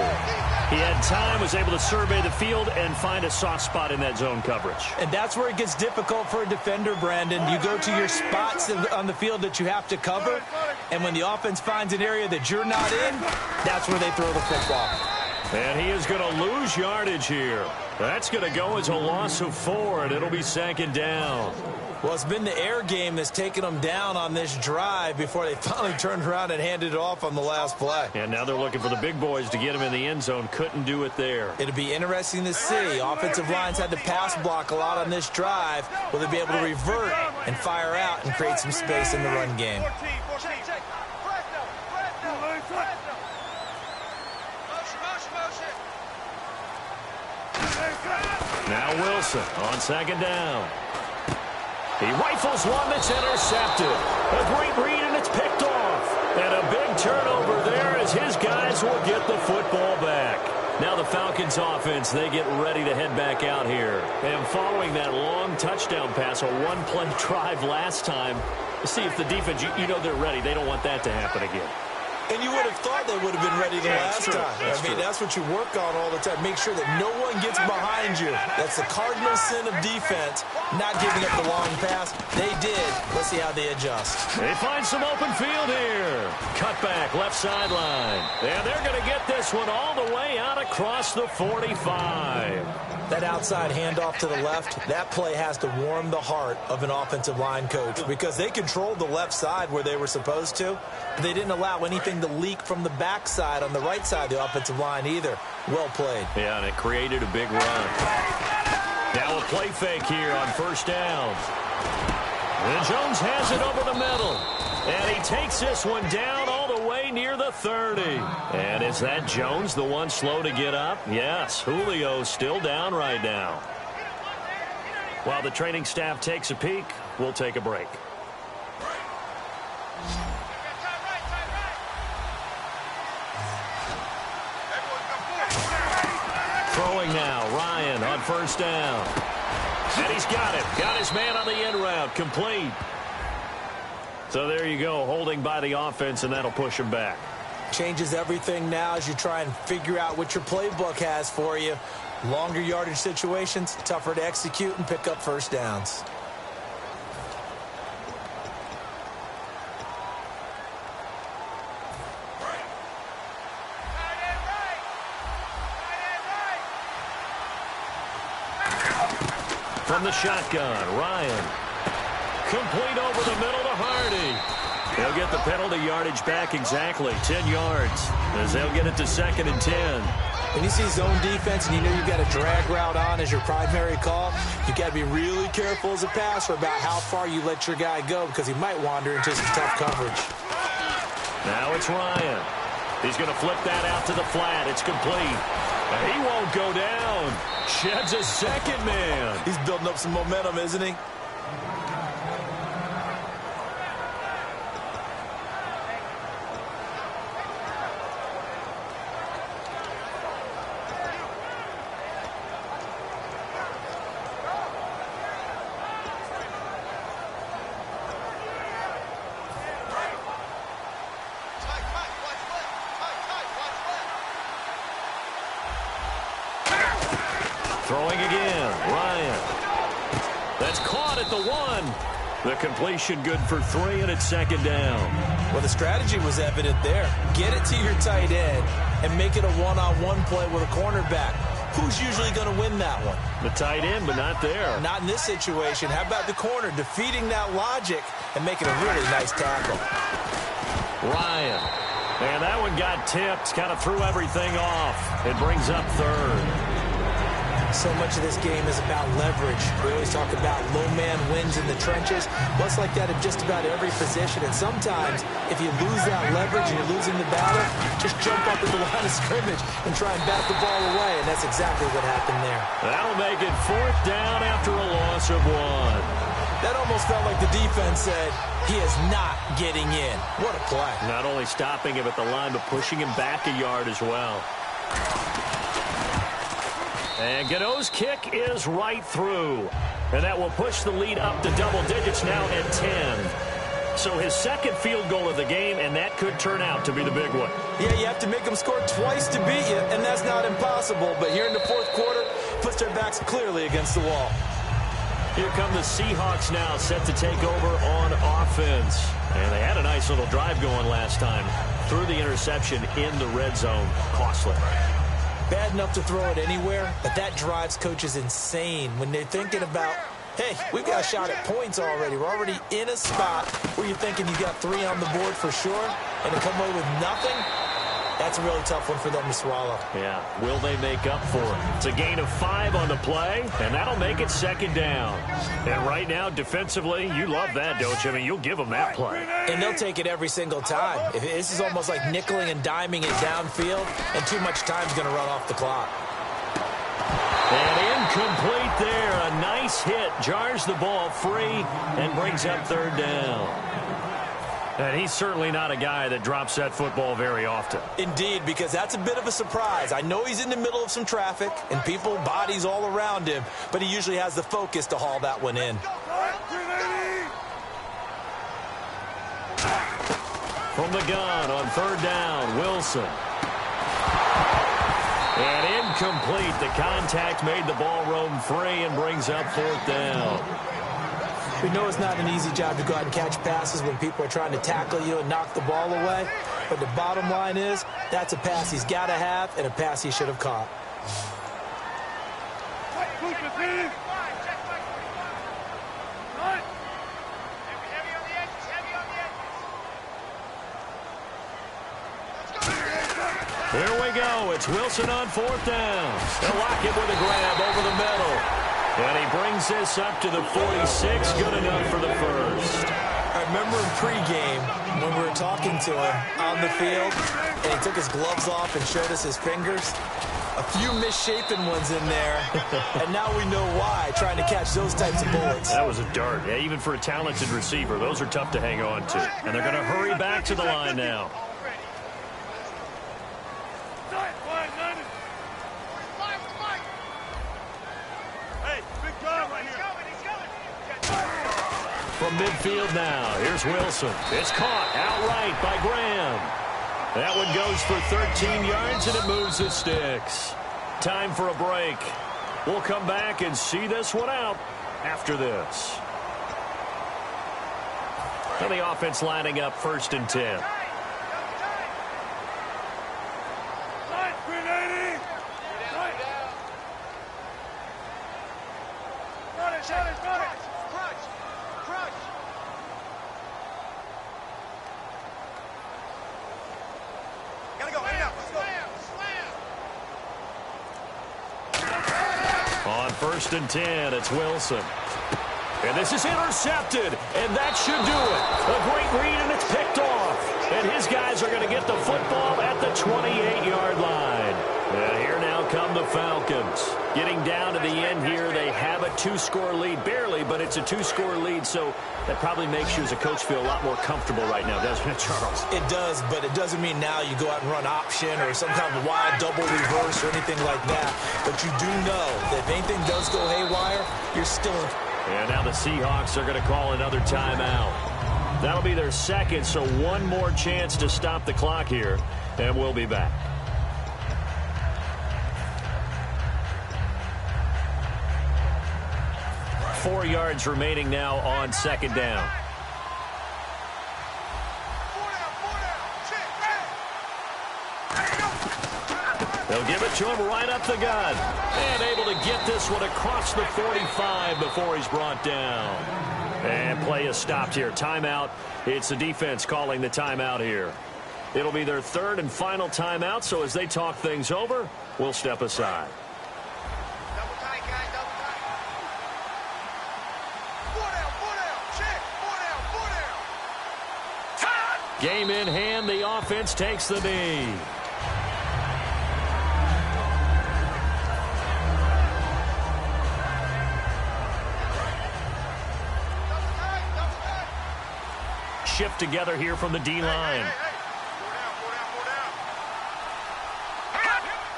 [SPEAKER 6] He had time, was able to survey the field and find a soft spot in that zone coverage.
[SPEAKER 7] And that's where it gets difficult for a defender, Brandon. You go to your spots on the field that you have to cover, and when the offense finds an area that you're not in, that's where they throw the football.
[SPEAKER 6] And he is going to lose yardage here. That's going to go as a loss of 4, and it'll be 2nd down.
[SPEAKER 7] Well, it's been the air game that's taken them down on this drive before they finally turned around and handed it off on the last play.
[SPEAKER 6] And now they're looking for the big boys to get him in the end zone. Couldn't do it there.
[SPEAKER 7] It'll be interesting to see. Offensive lines had to pass block a lot on this drive. Will they be able to revert and fire out and create some space in the run game?
[SPEAKER 6] Now Wilson on 2nd down. He rifles one that's intercepted. A great read, and it's picked off. And a big turnover there as his guys will get the football back. Now the Falcons offense, they get ready to head back out here. And following that long touchdown pass, a one-play drive last time, see if the defense, you know they're ready. They don't want that to happen again.
[SPEAKER 7] And you would have thought they would have been ready the last time. That's what you work on all the time. Make sure that no one gets behind you. That's the cardinal sin of defense, not giving up the long pass. They did. Let's see how they adjust.
[SPEAKER 6] They find some open field here. Cut back, left sideline. And they're going to get this one all the way out across the 45.
[SPEAKER 7] That outside handoff to the left, that play has to warm the heart of an offensive line coach because they controlled the left side where they were supposed to. They didn't allow anything to leak from the backside on the right side of the offensive line either. Well played.
[SPEAKER 6] Yeah, and it created a big run. Now a play fake here on 1st down. And Jones has it over the middle. And he takes this one down all the way near the 30. And is that Jones, the one slow to get up? Yes, Julio's still down right now. While the training staff takes a peek, we'll take a break. Throwing now, Ryan on 1st down. And he's got it. Got his man on the end route. Complete. So there you go, holding by the offense, and that'll push him back.
[SPEAKER 7] Changes everything now as you try and figure out what your playbook has for you. Longer yardage situations, tougher to execute and pick up 1st downs.
[SPEAKER 6] From the shotgun, Ryan. Complete over the middle to Hardy. They'll get the penalty yardage back exactly, 10 yards, as they'll get it to 2nd and 10.
[SPEAKER 7] When you see zone defense and you know you've got a drag route on as your primary call, you've got to be really careful as a passer about how far you let your guy go because he might wander into some tough coverage.
[SPEAKER 6] Now it's Ryan. He's going to flip that out to the flat. It's complete. He won't go down. Sheds a 2nd man.
[SPEAKER 7] He's building up some momentum, isn't he?
[SPEAKER 6] Throwing again, Ryan. That's caught at the 1. The completion good for 3, and it's 2nd down.
[SPEAKER 7] Well, the strategy was evident there. Get it to your tight end and make it a one-on-one play with a cornerback. Who's usually going to win that one?
[SPEAKER 6] The tight end, but not there.
[SPEAKER 7] Not in this situation. How about the corner defeating that logic and making a really nice tackle?
[SPEAKER 6] Ryan. And that one got tipped, kind of threw everything off. It brings up 3rd.
[SPEAKER 7] So much of this game is about leverage. We always talk about low man wins in the trenches. Well, it's like that in just about every position. And sometimes, if you lose that leverage and you're losing the battle, just jump up at the line of scrimmage and try and bat the ball away. And that's exactly what happened there.
[SPEAKER 6] That'll make it 4th down after a loss of 1.
[SPEAKER 7] That almost felt like the defense said, he is not getting in. What a play.
[SPEAKER 6] Not only stopping him at the line, but pushing him back a yard as well. And Gano's kick is right through. And that will push the lead up to double digits now at 10. So his second field goal of the game, and that could turn out to be the big one.
[SPEAKER 7] Yeah, you have to make them score twice to beat you, and that's not impossible. But here in the fourth quarter, puts their backs clearly against the wall.
[SPEAKER 6] Here come the Seahawks now, set to take over on offense. And they had a nice little drive going last time. Threw the interception in the red zone. Costly.
[SPEAKER 7] Bad enough to throw it anywhere, but that drives coaches insane when they're thinking about, hey, we've got a shot at points already. We're already in a spot where you're thinking you got 3 on the board for sure, and to come away with nothing, that's a really tough one for them to swallow.
[SPEAKER 6] Yeah, will they make up for it? It's a gain of 5 on the play, and that'll make it second down. And right now, defensively, you love that, don't you? I mean, you'll give them that play.
[SPEAKER 7] And they'll take it every single time. This is almost like nickeling and diming it downfield, and too much time's going to run off the clock.
[SPEAKER 6] And incomplete there. A nice hit. Jars the ball free and brings up third down. And he's certainly not a guy that drops that football very often.
[SPEAKER 7] Indeed, because that's a bit of a surprise. I know he's in the middle of some traffic and people, bodies all around him, but he usually has the focus to haul that one in.
[SPEAKER 6] From the gun on third down, Wilson. And incomplete. The contact made the ball roam free and brings up fourth down.
[SPEAKER 7] We know it's not an easy job to go out and catch passes when people are trying to tackle you and knock the ball away. But the bottom line is, that's a pass he's got to have and a pass he should have caught.
[SPEAKER 6] Here we go. It's Wilson on fourth down. They'll lock it with a grab over the middle. And he brings this up to the 46. Good enough for the first.
[SPEAKER 7] I remember in pregame when we were talking to him on the field, and he took his gloves off and showed us his fingers. A few misshapen ones in there, and now we know why, trying to catch those types of bullets.
[SPEAKER 6] That was a dart. Yeah, even for a talented receiver, those are tough to hang on to. And they're going to hurry back to the line now. From midfield now, here's Wilson. It's caught outright by Graham. That one goes for 13 yards, and it moves the sticks. Time for a break. We'll come back and see this one out after this. And the offense lining up first and 10. On first and 10, it's Wilson. And this is intercepted, and that should do it. A great read, and it's picked off. And his guys are going to get the football at the 28-yard line. And here now come the Falcons. Getting down to the end here, they have a 2-score lead. Barely, but it's a 2-score lead, so that probably makes you as a coach feel a lot more comfortable right now, doesn't it, Charles?
[SPEAKER 7] It does, but it doesn't mean now you go out and run option or some kind of wild double reverse or anything like that. But you do know that if anything does go haywire, you're still in.
[SPEAKER 6] And now the Seahawks are going to call another timeout. That'll be their second, so one more chance to stop the clock here, and we'll be back. Four yards remaining now on second down. They'll give it to him right up the gut. And able to get this one across the 45 before he's brought down. And play is stopped here. Timeout. It's the defense calling the timeout here. It'll be their third and final timeout, so as they talk things over, we'll step aside. Game in hand, the offense takes the knee. shift together here from the D-line.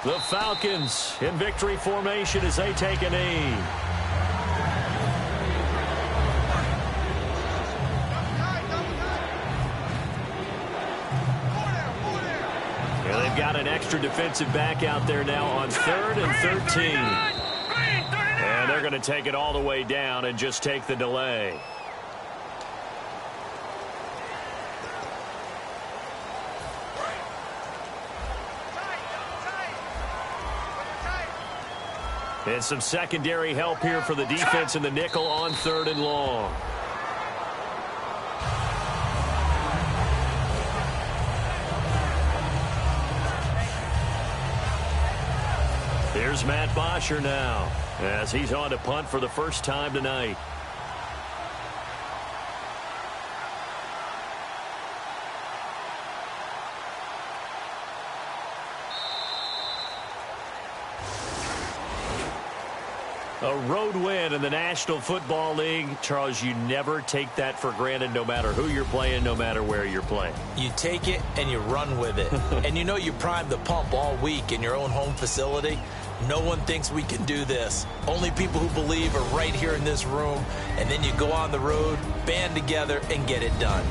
[SPEAKER 6] The Falcons in victory formation as they take a knee. And they've got an extra defensive back out there now on 3rd and 13. And they're going to take it all the way down and just take the delay. And some secondary help here for the defense in the nickel on 3rd and long. Here's Matt Bosher now as he's on to punt for the first time tonight. A road win in the National Football League. Charles, you never take that for granted no matter who you're playing, no matter where you're playing.
[SPEAKER 7] You take it and you run with it. And you know you primed the pump all week in your own home facility. No one thinks we can do this. Only people who believe are right here in this room. And then you go on the road, band together, and get it done.